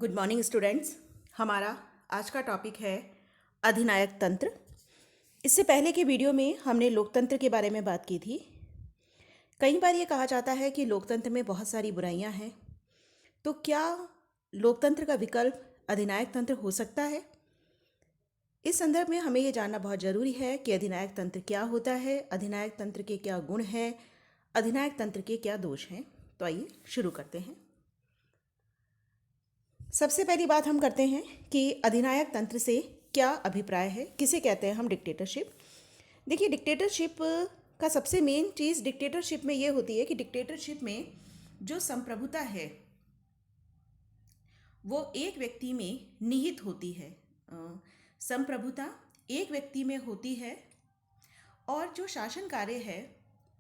Good morning students. हमारा आज का टॉपिक है अधिनायक तंत्र। इससे पहले के वीडियो में हमने लोकतंत्र के बारे में बात की थी। कई बार ये कहा जाता है कि लोकतंत्र में बहुत सारी बुराइयां हैं, तो क्या लोकतंत्र का विकल्प अधिनायक तंत्र हो सकता है? इस संदर्भ में हमें ये जानना बहुत ज़रूरी है कि अधिनायक तंत्र क्या होता है, अधिनायक तंत्र के क्या गुण हैं, अधिनायक तंत्र के क्या दोष हैं। तो आइए शुरू करते हैं। सबसे पहली बात हम करते हैं कि अधिनायक तंत्र से क्या अभिप्राय है, किसे कहते हैं हम डिक्टेटरशिप। देखिए, डिक्टेटरशिप का सबसे मेन चीज़ डिक्टेटरशिप में ये होती है कि डिक्टेटरशिप में जो संप्रभुता है वो एक व्यक्ति में निहित होती है। संप्रभुता एक व्यक्ति में होती है और जो शासन कार्य है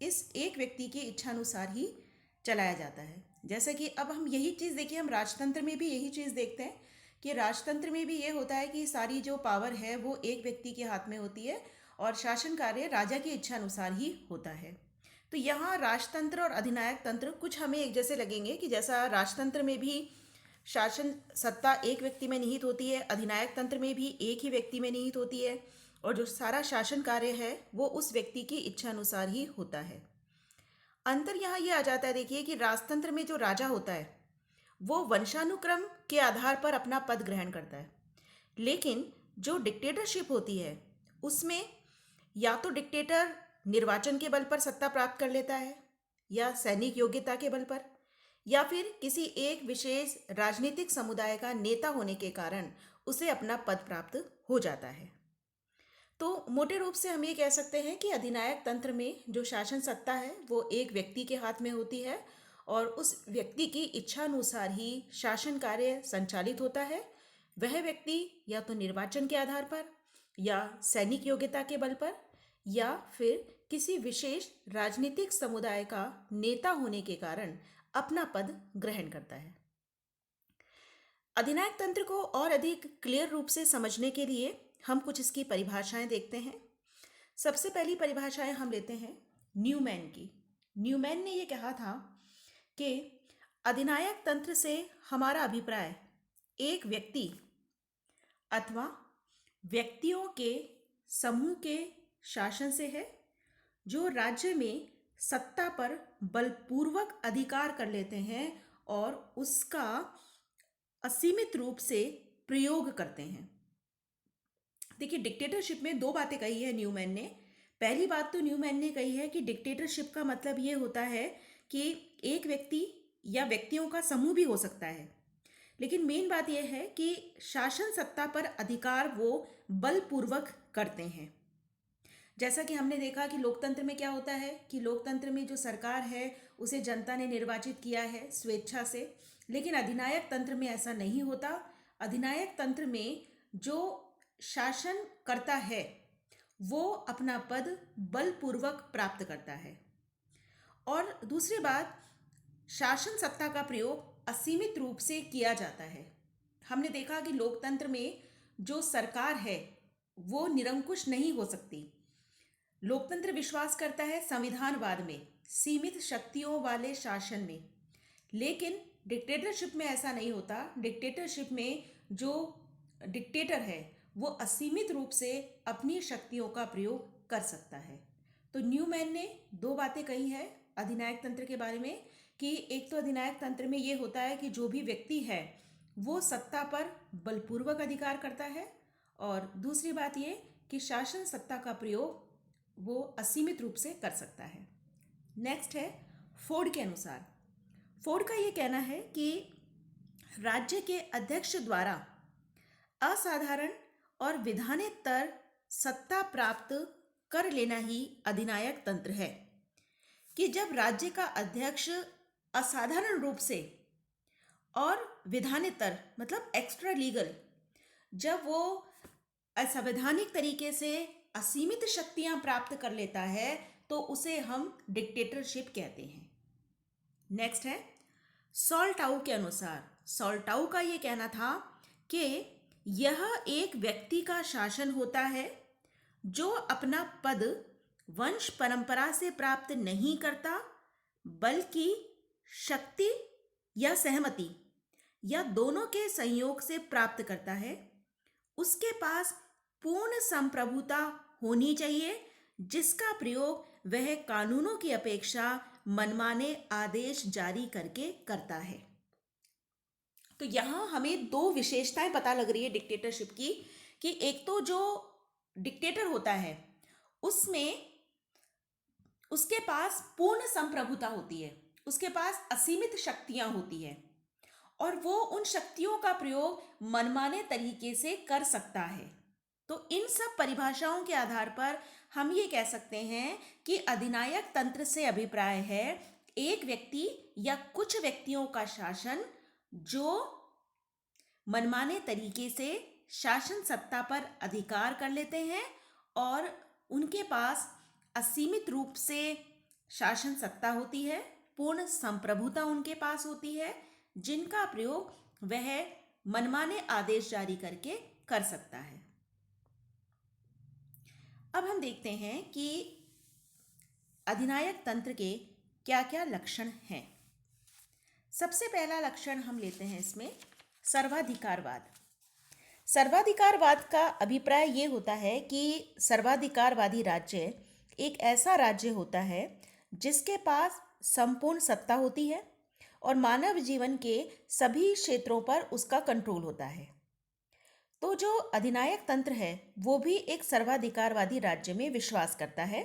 इस एक व्यक्ति की इच्छानुसार ही चलाया जाता है। जैसे कि अब हम यही चीज़ देखिए, हम राजतंत्र में भी यही चीज़ देखते हैं कि राजतंत्र में भी ये होता है कि सारी जो पावर है वो एक व्यक्ति के हाथ में होती है और शासन कार्य राजा की इच्छा अनुसार ही होता है। तो यहाँ राजतंत्र और अधिनायक तंत्र कुछ हमें एक जैसे लगेंगे कि जैसा राजतंत्र में भी शासन सत्ता एक व्यक्ति में निहित होती है, अधिनायक तंत्र में भी एक ही व्यक्ति में निहित होती है और जो सारा शासन कार्य है वो उस व्यक्ति की इच्छा अनुसार ही होता है। अंतर यहाँ ये आ जाता है, देखिए, कि राजतंत्र में जो राजा होता है वो वंशानुक्रम के आधार पर अपना पद ग्रहण करता है, लेकिन जो डिक्टेटरशिप होती है उसमें या तो डिक्टेटर निर्वाचन के बल पर सत्ता प्राप्त कर लेता है या सैनिक योग्यता के बल पर, या फिर किसी एक विशेष राजनीतिक समुदाय का नेता होने के कारण उसे अपना पद प्राप्त हो जाता है। तो मोटे रूप से हम ये कह सकते हैं कि अधिनायक तंत्र में जो शासन सत्ता है वो एक व्यक्ति के हाथ में होती है और उस व्यक्ति की इच्छा अनुसार ही शासन कार्य संचालित होता है। वह व्यक्ति या तो निर्वाचन के आधार पर या सैनिक योग्यता के बल पर या फिर किसी विशेष राजनीतिक समुदाय का नेता होने के कारण अपना पद ग्रहण करता है। अधिनायक तंत्र को और अधिक क्लियर रूप से समझने के लिए हम कुछ इसकी परिभाषाएं देखते हैं। सबसे पहली परिभाषाएं हम लेते हैं न्यूमैन की। न्यूमैन ने यह कहा था कि अधिनायक तंत्र से हमारा अभिप्राय एक व्यक्ति अथवा व्यक्तियों के समूह के शासन से है जो राज्य में सत्ता पर बलपूर्वक अधिकार कर लेते हैं और उसका असीमित रूप से प्रयोग करते हैं। देखिए, डिक्टेटरशिप में दो बातें कही है न्यूमैन ने। पहली बात तो न्यूमैन ने कही है कि डिक्टेटरशिप का मतलब ये होता है कि एक व्यक्ति या व्यक्तियों का समूह भी हो सकता है, लेकिन मेन बात यह है कि शासन सत्ता पर अधिकार वो बलपूर्वक करते हैं। जैसा कि हमने देखा कि लोकतंत्र में क्या होता है कि लोकतंत्र में जो सरकार है उसे जनता ने निर्वाचित किया है स्वेच्छा से, लेकिन अधिनायक तंत्र में ऐसा नहीं होता। अधिनायक तंत्र में जो शासन करता है वो अपना पद बलपूर्वक प्राप्त करता है। और दूसरी बात, शासन सत्ता का प्रयोग असीमित रूप से किया जाता है। हमने देखा कि लोकतंत्र में जो सरकार है वो निरंकुश नहीं हो सकती। लोकतंत्र विश्वास करता है संविधानवाद में, सीमित शक्तियों वाले शासन में, लेकिन डिक्टेटरशिप में ऐसा नहीं होता। डिक्टेटरशिप में जो डिक्टेटर है वो असीमित रूप से अपनी शक्तियों का प्रयोग कर सकता है। तो न्यूमैन ने दो बातें कही है अधिनायक तंत्र के बारे में कि एक तो अधिनायक तंत्र में ये होता है कि जो भी व्यक्ति है वो सत्ता पर बलपूर्वक अधिकार करता है, और दूसरी बात ये कि शासन सत्ता का प्रयोग वो असीमित रूप से कर सकता है। नेक्स्ट है फोर्ड के अनुसार। फोर्ड का ये कहना है कि राज्य के अध्यक्ष द्वारा असाधारण और विधानेतर सत्ता प्राप्त कर लेना ही अधिनायक तंत्र है। कि जब राज्य का अध्यक्ष असाधारण रूप से और विधानेतर मतलब एक्स्ट्रा लीगल, जब वो असंवैधानिक तरीके से असीमित शक्तियां प्राप्त कर लेता है तो उसे हम डिक्टेटरशिप कहते हैं। नेक्स्ट है सॉल्टाउ के अनुसार। सॉल्टाउ का ये कहना था कि यह एक व्यक्ति का शासन होता है जो अपना पद वंश परंपरा से प्राप्त नहीं करता, बल्कि शक्ति या सहमति या दोनों के संयोग से प्राप्त करता है, उसके पास पूर्ण संप्रभुता होनी चाहिए, जिसका प्रयोग वह कानूनों की अपेक्षा मनमाने आदेश जारी करके करता है। तो यहाँ हमें दो विशेषताएं पता लग रही है डिक्टेटरशिप की, कि एक तो जो डिक्टेटर होता है उसमें उसके पास पूर्ण संप्रभुता होती है, उसके पास असीमित शक्तियां होती है और वो उन शक्तियों का प्रयोग मनमाने तरीके से कर सकता है। तो इन सब परिभाषाओं के आधार पर हम ये कह सकते हैं कि अधिनायक तंत्र से अभिप्राय है एक व्यक्ति या कुछ व्यक्तियों का शासन जो मनमाने तरीके से शासन सत्ता पर अधिकार कर लेते हैं और उनके पास असीमित रूप से शासन सत्ता होती है, पूर्ण संप्रभुता उनके पास होती है, जिनका प्रयोग वह मनमाने आदेश जारी करके कर सकता है। अब हम देखते हैं कि अधिनायक तंत्र के क्या क्या लक्षण हैं। सबसे पहला लक्षण हम लेते हैं इसमें सर्वाधिकारवाद। सर्वाधिकारवाद का अभिप्राय ये होता है कि सर्वाधिकारवादी राज्य एक ऐसा राज्य होता है जिसके पास संपूर्ण सत्ता होती है और मानव जीवन के सभी क्षेत्रों पर उसका कंट्रोल होता है। तो जो अधिनायक तंत्र है वो भी एक सर्वाधिकारवादी राज्य में विश्वास करता है।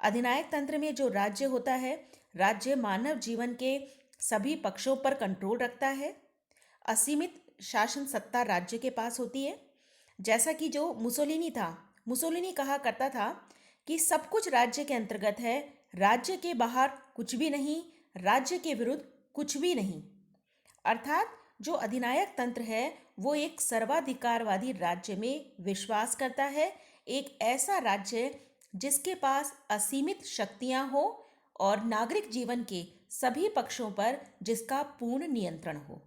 अधिनायक तंत्र में जो राज्य होता है, राज्य मानव जीवन के सभी पक्षों पर कंट्रोल रखता है। असीमित शासन सत्ता राज्य के पास होती है। जैसा कि जो मुसोलिनी था, मुसोलिनी कहा करता था कि सब कुछ राज्य के अंतर्गत है, राज्य के बाहर कुछ भी नहीं, राज्य के विरुद्ध कुछ भी नहीं। अर्थात जो अधिनायक तंत्र है वो एक सर्वाधिकारवादी राज्य में विश्वास करता है, एक ऐसा राज्य जिसके पास असीमित शक्तियां हो और नागरिक जीवन के सभी पक्षों पर जिसका पूर्ण नियंत्रण हो।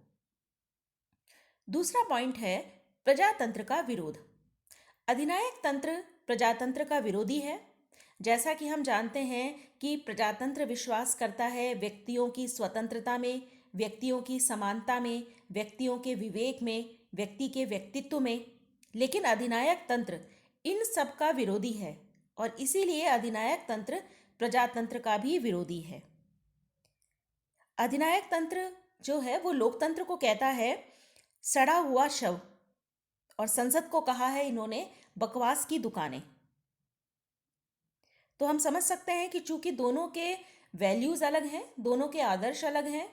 दूसरा पॉइंट है प्रजातंत्र का विरोध। अधिनायक तंत्र प्रजातंत्र का विरोधी है। जैसा कि हम जानते हैं कि प्रजातंत्र विश्वास करता है व्यक्तियों की स्वतंत्रता में, व्यक्तियों की समानता में, व्यक्तियों के विवेक में, व्यक्ति के व्यक्तित्व में, लेकिन अधिनायक तंत्र इन सब का विरोधी है और इसीलिए अधिनायक तंत्र प्रजातंत्र का भी विरोधी है। अधिनायक तंत्र जो है वो लोकतंत्र को कहता है सड़ा हुआ शव, और संसद को कहा है इन्होंने बकवास की दुकानें। तो हम समझ सकते हैं कि चूंकि दोनों के वैल्यूज अलग हैं, दोनों के आदर्श अलग हैं,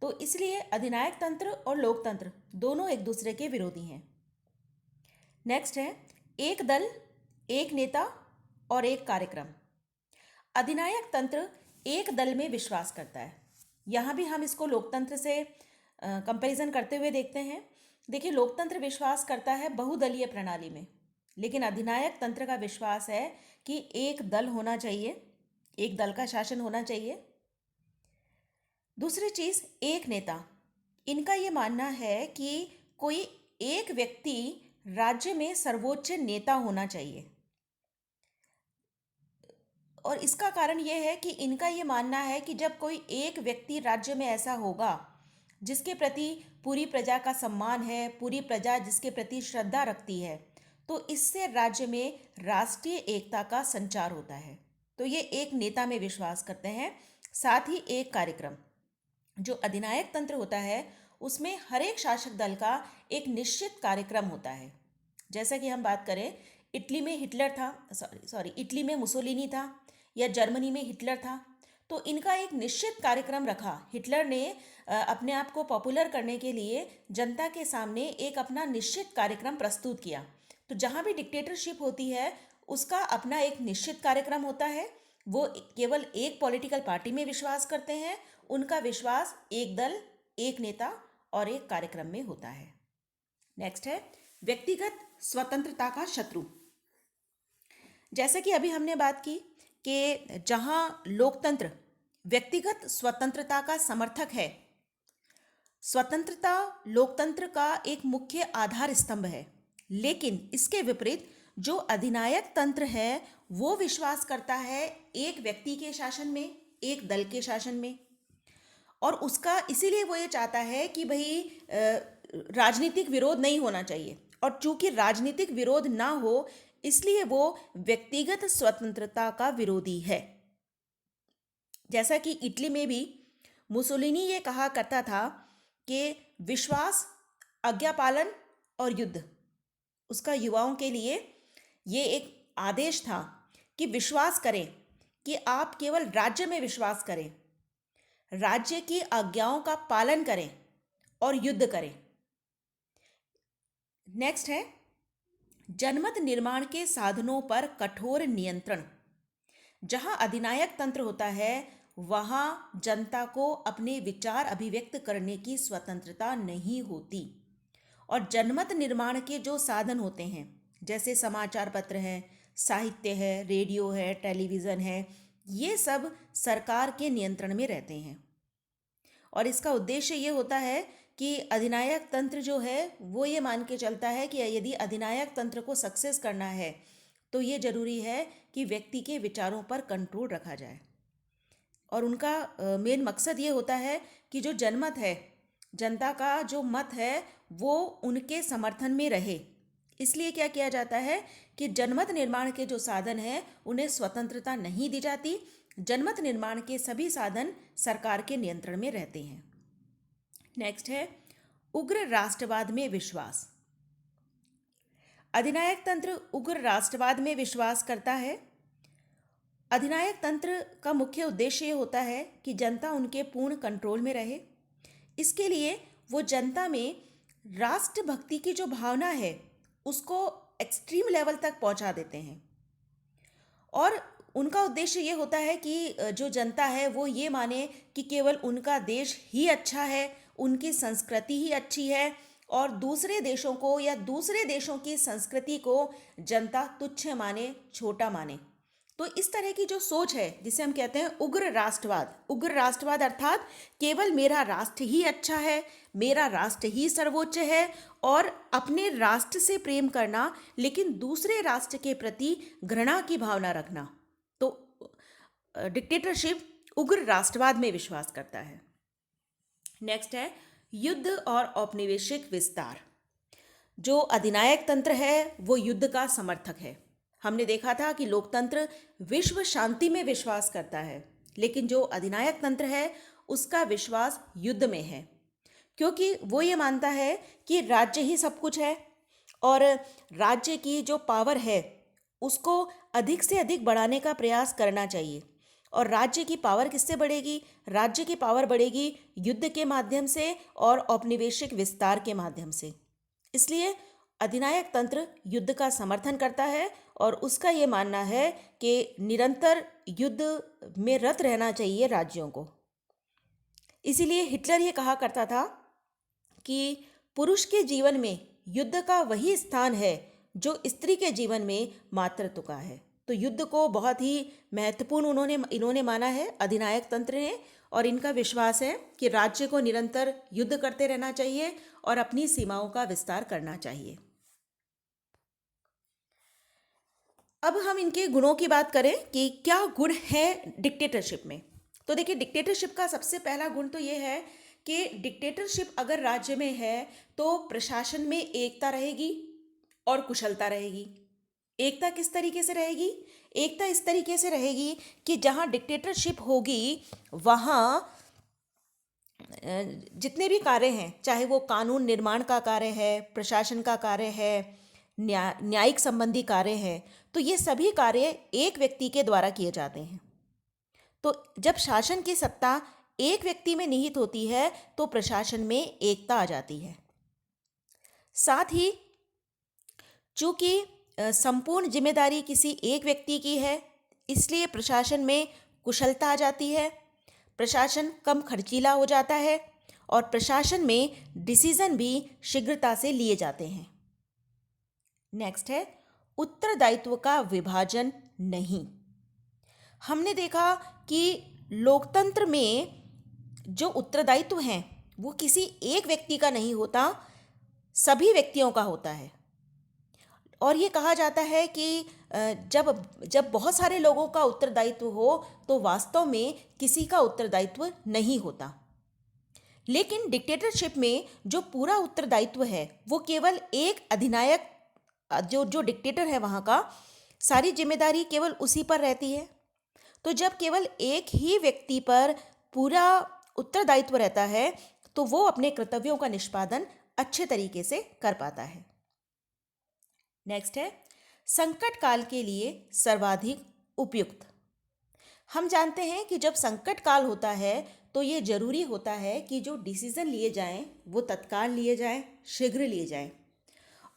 तो इसलिए अधिनायक तंत्र और लोकतंत्र दोनों एक दूसरे के विरोधी हैं। नेक्स्ट है एक दल, एक नेता और एक कार्यक्रम। अधिनायक तंत्र एक दल में विश्वास करता है। यहाँ भी हम इसको लोकतंत्र से कंपैरिजन करते हुए देखते हैं। देखिए, लोकतंत्र विश्वास करता है बहुदलीय प्रणाली में, लेकिन अधिनायक तंत्र का विश्वास है कि एक दल होना चाहिए, एक दल का शासन होना चाहिए। दूसरी चीज एक नेता। इनका ये मानना है कि कोई एक व्यक्ति राज्य में सर्वोच्च नेता होना चाहिए, और इसका कारण यह है कि इनका ये मानना है कि जब कोई एक व्यक्ति राज्य में ऐसा होगा जिसके प्रति पूरी प्रजा का सम्मान है, पूरी प्रजा जिसके प्रति श्रद्धा रखती है, तो इससे राज्य में राष्ट्रीय एकता का संचार होता है। तो ये एक नेता में विश्वास करते हैं। साथ ही एक कार्यक्रम। जो अधिनायक तंत्र होता है उसमें हर एक शासक दल का एक निश्चित कार्यक्रम होता है। जैसा कि हम बात करें, इटली में हिटलर था, इटली में मुसोलिनी था या जर्मनी में हिटलर था, तो इनका एक निश्चित कार्यक्रम रखा। हिटलर ने अपने आप को पॉपुलर करने के लिए जनता के सामने एक अपना निश्चित कार्यक्रम प्रस्तुत किया। तो जहाँ भी डिक्टेटरशिप होती है उसका अपना एक निश्चित कार्यक्रम होता है। वो केवल एक पॉलिटिकल पार्टी में विश्वास करते हैं, उनका विश्वास एक दल, एक नेता और एक कार्यक्रम में होता है। नेक्स्ट है व्यक्तिगत स्वतंत्रता का शत्रु। जैसे कि अभी हमने बात की कि जहां लोकतंत्र व्यक्तिगत स्वतंत्रता का समर्थक है, स्वतंत्रता लोकतंत्र का एक मुख्य आधार स्तंभ है, लेकिन इसके विपरीत जो अधिनायक तंत्र है वो विश्वास करता है एक व्यक्ति के शासन में, एक दल के शासन में। और उसका इसीलिए वो ये चाहता है कि भाई राजनीतिक विरोध नहीं होना चाहिए, और चूंकि राजनीतिक विरोध ना हो इसलिए वो व्यक्तिगत स्वतंत्रता का विरोधी है। जैसा कि इटली में भी मुसोलिनी ये कहा करता था कि विश्वास, आज्ञा पालन और युद्ध, उसका युवाओं के लिए ये एक आदेश था कि विश्वास करें, कि आप केवल राज्य में विश्वास करें, राज्य की आज्ञाओं का पालन करें और युद्ध करें। नेक्स्ट है जनमत निर्माण के साधनों पर कठोर नियंत्रण। जहां अधिनायक तंत्र होता है वहां जनता को अपने विचार अभिव्यक्त करने की स्वतंत्रता नहीं होती, और जनमत निर्माण के जो साधन होते हैं जैसे समाचार पत्र हैं, साहित्य है, रेडियो है, टेलीविज़न है, ये सब सरकार के नियंत्रण में रहते हैं। और इसका उद्देश्य ये होता है कि अधिनायक तंत्र जो है वो ये मान के चलता है कि यदि अधिनायक तंत्र को सक्सेस करना है तो ये जरूरी है कि व्यक्ति के विचारों पर कंट्रोल रखा जाए। और उनका मेन मकसद ये होता है कि जो जनमत है, जनता का जो मत है वो उनके समर्थन में रहे। इसलिए क्या किया जाता है कि जनमत निर्माण के जो साधन हैं उन्हें स्वतंत्रता नहीं दी जाती। जनमत निर्माण के सभी साधन सरकार के नियंत्रण में रहते हैं। नेक्स्ट है उग्र राष्ट्रवाद में विश्वास। अधिनायक तंत्र उग्र राष्ट्रवाद में विश्वास करता है। अधिनायक तंत्र का मुख्य उद्देश्य ये होता है कि जनता उनके पूर्ण कंट्रोल में रहे। इसके लिए वो जनता में राष्ट्रभक्ति की जो भावना है उसको एक्सट्रीम लेवल तक पहुंचा देते हैं। और उनका उद्देश्य ये होता है कि जो जनता है वो ये माने कि केवल उनका देश ही अच्छा है, उनकी संस्कृति ही अच्छी है, और दूसरे देशों को या दूसरे देशों की संस्कृति को जनता तुच्छ माने, छोटा माने। तो इस तरह की जो सोच है जिसे हम कहते हैं उग्र राष्ट्रवाद, उग्र राष्ट्रवाद अर्थात केवल मेरा राष्ट्र ही अच्छा है, मेरा राष्ट्र ही सर्वोच्च है, और अपने राष्ट्र से प्रेम करना लेकिन दूसरे राष्ट्र के प्रति घृणा की भावना रखना। तो डिक्टेटरशिप उग्र राष्ट्रवाद में विश्वास करता है। नेक्स्ट है युद्ध और औपनिवेशिक विस्तार। जो अधिनायक तंत्र है वो युद्ध का समर्थक है। हमने देखा था कि लोकतंत्र विश्व शांति में विश्वास करता है, लेकिन जो अधिनायक तंत्र है उसका विश्वास युद्ध में है, क्योंकि वो ये मानता है कि राज्य ही सब कुछ है और राज्य की जो पावर है उसको अधिक से अधिक बढ़ाने का प्रयास करना चाहिए। और राज्य की पावर किससे बढ़ेगी? राज्य की पावर बढ़ेगी युद्ध के माध्यम से और औपनिवेशिक विस्तार के माध्यम से। इसलिए अधिनायक तंत्र युद्ध का समर्थन करता है और उसका ये मानना है कि निरंतर युद्ध में रत रहना चाहिए राज्यों को। इसीलिए हिटलर ये कहा करता था कि पुरुष के जीवन में युद्ध का वही स्थान है जो स्त्री के जीवन में मातृत्व का है। तो युद्ध को बहुत ही महत्वपूर्ण इन्होंने माना है अधिनायक तंत्र ने, और इनका विश्वास है कि राज्य को निरंतर युद्ध करते रहना चाहिए और अपनी सीमाओं का विस्तार करना चाहिए। अब हम इनके गुणों की बात करें कि क्या गुण है डिक्टेटरशिप में। तो देखिए, डिक्टेटरशिप का सबसे पहला गुण तो ये है कि डिक्टेटरशिप अगर राज्य में है तो प्रशासन में एकता रहेगी और कुशलता रहेगी। एकता किस तरीके से रहेगी? एकता इस तरीके से रहेगी कि जहाँ डिक्टेटरशिप होगी वहाँ जितने भी कार्य हैं, चाहे वो कानून निर्माण का कार्य है, प्रशासन का कार्य है, न्यायिक संबंधी कार्य है, तो ये सभी कार्य एक व्यक्ति के द्वारा किए जाते हैं। तो जब शासन की सत्ता एक व्यक्ति में निहित होती है तो प्रशासन में एकता आ जाती है। साथ ही चूंकि संपूर्ण जिम्मेदारी किसी एक व्यक्ति की है, इसलिए प्रशासन में कुशलता आ जाती है, प्रशासन कम खर्चीला हो जाता है और प्रशासन में डिसीजन भी शीघ्रता से लिए जाते हैं। नेक्स्ट है उत्तरदायित्व का विभाजन नहीं। हमने देखा कि लोकतंत्र में जो उत्तरदायित्व हैं वो किसी एक व्यक्ति का नहीं होता, सभी व्यक्तियों का होता है। और ये कहा जाता है कि जब बहुत सारे लोगों का उत्तरदायित्व हो तो वास्तव में किसी का उत्तरदायित्व नहीं होता। लेकिन डिक्टेटरशिप में जो पूरा उत्तरदायित्व है वो केवल एक अधिनायक, जो जो डिक्टेटर है वहाँ का, सारी जिम्मेदारी केवल उसी पर रहती है। तो जब केवल एक ही व्यक्ति पर पूरा उत्तरदायित्व रहता है तो वो अपने कर्तव्यों का निष्पादन अच्छे तरीके से कर पाता है। नेक्स्ट है संकट काल के लिए सर्वाधिक उपयुक्त। हम जानते हैं कि जब संकट काल होता है तो ये जरूरी होता है कि जो डिसीजन लिए जाएं वो तत्काल लिए जाएं, शीघ्र लिए जाएं।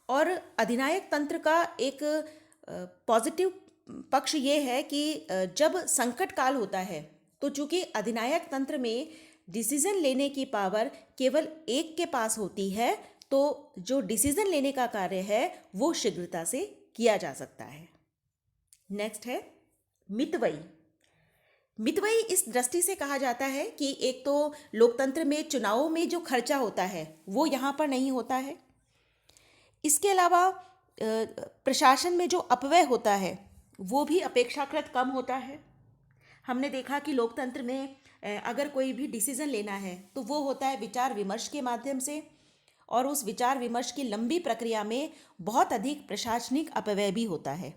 और अधिनायक तंत्र का एक पॉजिटिव पक्ष ये है कि जब संकट काल होता है तो चूंकि अधिनायक तंत्र में डिसीजन लेने की पावर केवल एक के पास होती है, तो जो डिसीजन लेने का कार्य है वो शीघ्रता से किया जा सकता है। नेक्स्ट है मितव्ययी। मितव्ययी इस दृष्टि से कहा जाता है कि एक तो लोकतंत्र में चुनावों में जो खर्चा होता है वो यहाँ पर नहीं होता है। इसके अलावा प्रशासन में जो अपव्यय होता है वो भी अपेक्षाकृत कम होता है। हमने देखा कि लोकतंत्र में अगर कोई भी डिसीजन लेना है तो वो होता है विचार विमर्श के माध्यम से, और उस विचार विमर्श की लंबी प्रक्रिया में बहुत अधिक प्रशासनिक अपव्यय भी होता है।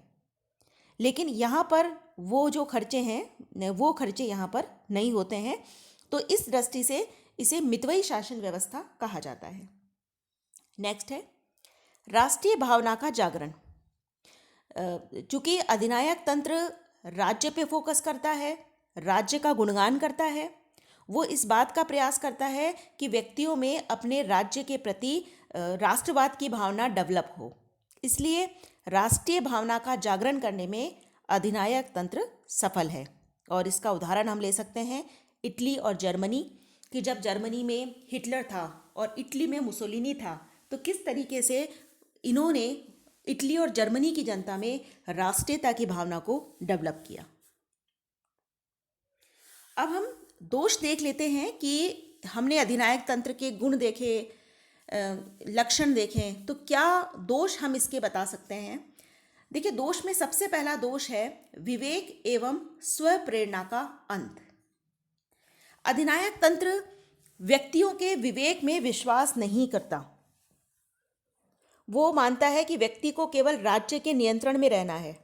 लेकिन यहाँ पर वो जो खर्चे हैं वो खर्चे यहाँ पर नहीं होते हैं, तो इस दृष्टि से इसे मितव्ययी शासन व्यवस्था कहा जाता है। नेक्स्ट है राष्ट्रीय भावना का जागरण। चूंकि अधिनायक तंत्र राज्य पे फोकस करता है, राज्य का गुणगान करता है, वो इस बात का प्रयास करता है कि व्यक्तियों में अपने राज्य के प्रति राष्ट्रवाद की भावना डेवलप हो। इसलिए राष्ट्रीय भावना का जागरण करने में अधिनायक तंत्र सफल है। और इसका उदाहरण हम ले सकते हैं इटली और जर्मनी, कि जब जर्मनी में हिटलर था और इटली में मुसोलिनी था तो किस तरीके से इन्होंने इटली और जर्मनी की जनता में राष्ट्रीयता की भावना को डेवलप किया। अब हम दोष देख लेते हैं कि हमने अधिनायक तंत्र के गुण देखे, लक्षण देखें, तो क्या दोष हम इसके बता सकते हैं। देखिए, दोष में सबसे पहला दोष है विवेक एवं स्व प्रेरणा का अंत। अधिनायक तंत्र व्यक्तियों के विवेक में विश्वास नहीं करता। वो मानता है कि व्यक्ति को केवल राज्य के नियंत्रण में रहना है।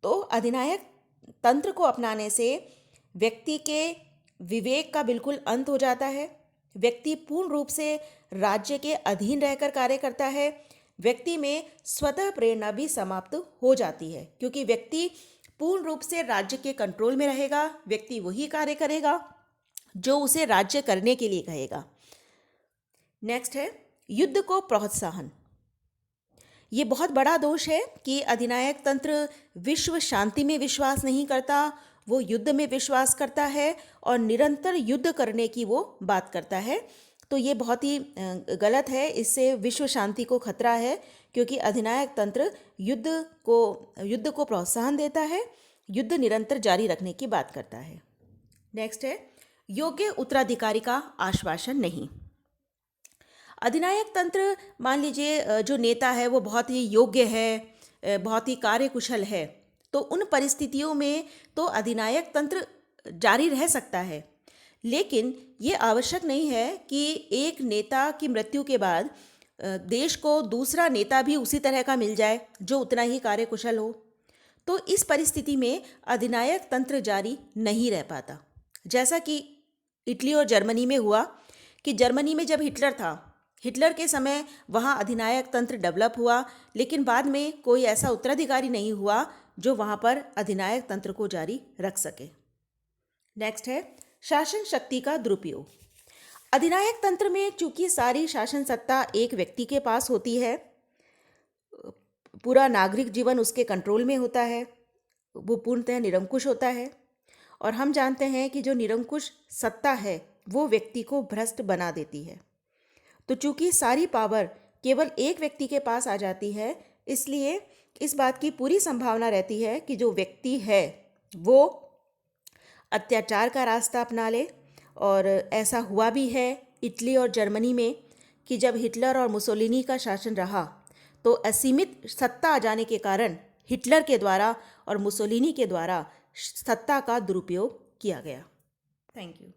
तो अधिनायक तंत्र को अपनाने से व्यक्ति के विवेक का बिल्कुल अंत हो जाता है। व्यक्ति पूर्ण रूप से राज्य के अधीन रहकर कार्य करता है। व्यक्ति में स्वतः प्रेरणा भी समाप्त हो जाती है, क्योंकि व्यक्ति पूर्ण रूप से राज्य के कंट्रोल में रहेगा। व्यक्ति वही कार्य करेगा जो उसे राज्य करने के लिए कहेगा। नेक्स्ट है युद्ध को प्रोत्साहन। ये बहुत बड़ा दोष है कि अधिनायक तंत्र विश्व शांति में विश्वास नहीं करता, वो युद्ध में विश्वास करता है और निरंतर युद्ध करने की वो बात करता है। तो ये बहुत ही गलत है, इससे विश्व शांति को खतरा है, क्योंकि अधिनायक तंत्र युद्ध को प्रोत्साहन देता है, युद्ध निरंतर जारी रखने की बात करता है। नेक्स्ट है योग्य उत्तराधिकारी का आश्वासन नहीं। अधिनायक तंत्र, मान लीजिए जो नेता है वो बहुत ही योग्य है, बहुत ही कार्यकुशल है, तो उन परिस्थितियों में तो अधिनायक तंत्र जारी रह सकता है। लेकिन ये आवश्यक नहीं है कि एक नेता की मृत्यु के बाद देश को दूसरा नेता भी उसी तरह का मिल जाए जो उतना ही कार्यकुशल हो। तो इस परिस्थिति में अधिनायक तंत्र जारी नहीं रह पाता। जैसा कि इटली और जर्मनी में हुआ कि जर्मनी में जब हिटलर था, हिटलर के समय वहाँ अधिनायक तंत्र डेवलप हुआ, लेकिन बाद में कोई ऐसा उत्तराधिकारी नहीं हुआ जो वहाँ पर अधिनायक तंत्र को जारी रख सके। नेक्स्ट है शासन शक्ति का दुरुपयोग। अधिनायक तंत्र में चूंकि सारी शासन सत्ता एक व्यक्ति के पास होती है, पूरा नागरिक जीवन उसके कंट्रोल में होता है, वो पूर्णतः निरंकुश होता है। और हम जानते हैं कि जो निरंकुश सत्ता है वो व्यक्ति को भ्रष्ट बना देती है। तो चूंकि सारी पावर केवल एक व्यक्ति के पास आ जाती है, इसलिए इस बात की पूरी संभावना रहती है कि जो व्यक्ति है वो अत्याचार का रास्ता अपना ले। और ऐसा हुआ भी है इटली और जर्मनी में कि जब हिटलर और मुसोलिनी का शासन रहा तो असीमित सत्ता आ जाने के कारण हिटलर के द्वारा और मुसोलिनी के द्वारा सत्ता का दुरुपयोग किया गया। Thank you.